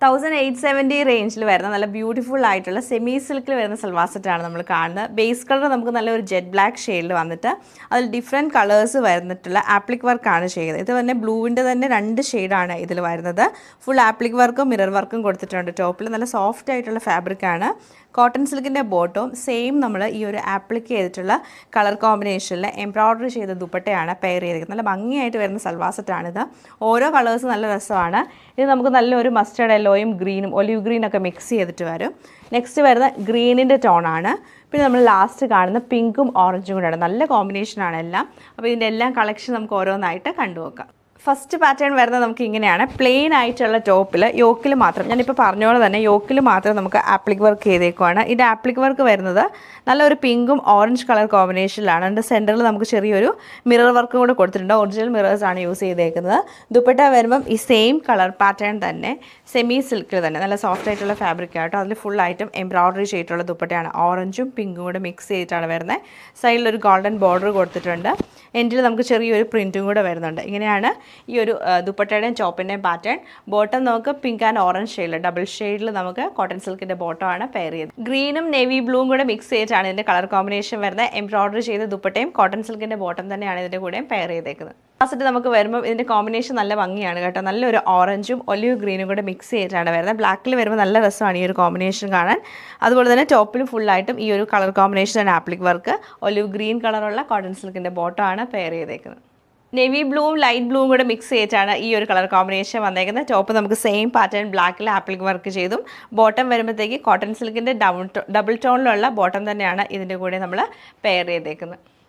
1870 റേഞ്ചിൽ വരുന്ന നല്ല ബ്യൂട്ടിഫുൾ ആയിട്ടുള്ള സെമി സിൽക്കിൽ വരുന്ന സൽവാർ സെറ്റാണ് നമ്മൾ കാണുന്നത്. ബേസ് കളർ നമുക്ക് നല്ലൊരു ജെറ്റ് ബ്ലാക്ക് ഷെയ്ഡിൽ വന്നിട്ട് അതിൽ ഡിഫറെൻറ്റ് കളേഴ്സ് വരുന്നിട്ടുള്ള ആപ്ലിക് വർക്കാണ് ചെയ്യുന്നത്. ഇത് തന്നെ ബ്ലൂവിൻ്റെ തന്നെ 2 ഷെയ്ഡാണ് ഇതിൽ വരുന്നത്. ഫുൾ ആപ്ലിക് വർക്കും മിറർ വർക്കും കൊടുത്തിട്ടുണ്ട്. ടോപ്പിൽ നല്ല സോഫ്റ്റ് ആയിട്ടുള്ള ഫാബ്രിക്കാണ്. കോട്ടൺ സിൽക്കിൻ്റെ ബോട്ടവും സെയിം നമ്മൾ ഈ ഒരു ആപ്ലിക്ക് ചെയ്തിട്ടുള്ള കളർ കോമ്പിനേഷനിൽ എംബ്രോയ്ഡറി ചെയ്ത ദുപ്പട്ടയാണ് പെയർ ചെയ്തിരിക്കുന്നത്. നല്ല ഭംഗിയായിട്ട് വരുന്ന സൽവാർ സെറ്റാണിത്. ഓരോ കളേഴ്സും നല്ല രസമാണ്. ഇത് നമുക്ക് നല്ലൊരു മസ്റ്റേർഡ് യെല്ലോയും ഗ്രീനും ഒലിവ് ഗ്രീനൊക്കെ മിക്സ് ചെയ്തിട്ട് വരും. നെക്സ്റ്റ് വരുന്ന ഗ്രീനിൻ്റെ ടോണാണ്. പിന്നെ നമ്മൾ ലാസ്റ്റ് കാണുന്ന പിങ്കും ഓറഞ്ചും കൂടെയാണ്. നല്ല കോമ്പിനേഷനാണ് എല്ലാം. അപ്പോൾ ഇതിൻ്റെ എല്ലാം കളക്ഷൻ നമുക്ക് ഓരോന്നായിട്ട് കണ്ടുനോക്കാം. ഫസ്റ്റ് പാറ്റേൺ വരുന്നത് നമുക്ക് ഇങ്ങനെയാണ്. പ്ലെയിൻ ആയിട്ടുള്ള ടോപ്പിൽ യോക്കിൽ മാത്രം, ഞാനിപ്പോൾ പറഞ്ഞ പോലെ തന്നെ യോക്കിൽ മാത്രം നമുക്ക് ആപ്ലിക് വർക്ക് ചെയ്തേക്കുവാണ്. ഇതിൻ്റെ ആപ്ലിക് വർക്ക് വരുന്നത് നല്ലൊരു പിങ്കും ഓറഞ്ച് കളർ കോമ്പിനേഷനിലാണ്. അതിൻ്റെ സെൻറ്ററിൽ നമുക്ക് ചെറിയൊരു മിറർ വർക്കും കൂടെ കൊടുത്തിട്ടുണ്ട്. ഒറിജിനൽ മിറേഴ്സാണ് യൂസ് ചെയ്തേക്കുന്നത്. ദുപ്പട്ട വരുമ്പം ഈ സെയിം കളർ പാറ്റേൺ തന്നെ സെമി സിൽക്കിൽ തന്നെ നല്ല സോഫ്റ്റ് ആയിട്ടുള്ള ഫാബ്രിക് ആയിട്ടോ അതിൽ ഫുൾ ആയിട്ടും എംബ്രോയ്ഡറി ചെയ്തിട്ടുള്ള ദുപ്പട്ടയാണ്. ഓറഞ്ചും പിങ്കും കൂടെ മിക്സ് ചെയ്തിട്ടാണ് വരുന്നത്. സൈഡിലൊരു ഗോൾഡൻ ബോർഡർ കൊടുത്തിട്ടുണ്ട്. എൻഡിൽ നമുക്ക് ചെറിയൊരു പ്രിൻറ്റും കൂടെ വരുന്നുണ്ട്. ഇങ്ങനെയാണ് ഈ ഒരു ദുപ്പട്ടയുടെയും ടോപ്പിൻ്റെയും പാറ്റേൺ. ബോട്ടം നമുക്ക് പിങ്ക് ആൻഡ് ഓറഞ്ച് ഷെയ്ഡിൽ ഡബിൾ ഷെയ്ഡിൽ നമുക്ക് കോട്ടൺ സിൽക്കിൻ്റെ ബോട്ടമാണ് പെയർ ചെയ്തത്. ഗ്രീനും നേവി ബ്ലൂവും കൂടെ മിക്സ് ചെയ്തിട്ടാണ് ഇതിൻ്റെ കളർ കോമ്പിനേഷൻ വരുന്നത്. എംബ്രോയ്ഡറി ചെയ്ത ദുപ്പട്ടയും കോട്ടൺ സിൽക്കിൻ്റെ ബോട്ടം തന്നെയാണ് ഇതിൻ്റെ കൂടെയും പെയർ ചെയ്തേക്കുന്നത്. ലാസ്റ്റ് നമുക്ക് വരുമ്പോൾ ഇതിൻ്റെ കോമ്പിനേഷൻ നല്ല ഭംഗിയാണ് കേട്ടോ. നല്ലൊരു ഓറഞ്ചും ഒലിവ് ഗ്രീനും കൂടെ മിക്സ് ചെയ്തിട്ടാണ് വരുന്നത്. ബ്ലാക്കിൽ വരുമ്പോൾ നല്ല രസമാണ് ഈ ഒരു കോമ്പിനേഷൻ കാണാൻ. അതുപോലെ തന്നെ ടോപ്പിലും ഫുള്ളായിട്ടും ഈ ഒരു colour combination appliqué work olive green കളറുള്ള കോട്ടൺ സിൽക്കിൻ്റെ ബോട്ടമാണ് പെയർ ചെയ്തേക്കുന്നത്. നേവി ബ്ലൂവും ലൈറ്റ് ബ്ലൂവും കൂടെ മിക്സ് ചെയ്തിട്ടാണ് ഈ ഒരു കളർ കോമ്പിനേഷൻ വന്നേക്കുന്നത്. ടോപ്പ് നമുക്ക് സെയിം പാറ്റേൺ ബ്ലാക്കിൽ ആപ്ലിക് വർക്ക് ചെയ്തും ബോട്ടം വരുമ്പോഴത്തേക്ക് കോട്ടൺ സിൽക്കിൻ്റെ ഡബിൾ ടോണിലുള്ള ബോട്ടം തന്നെയാണ് ഇതിൻ്റെ കൂടെ നമ്മൾ പെയർ ചെയ്തേക്കുന്നത്.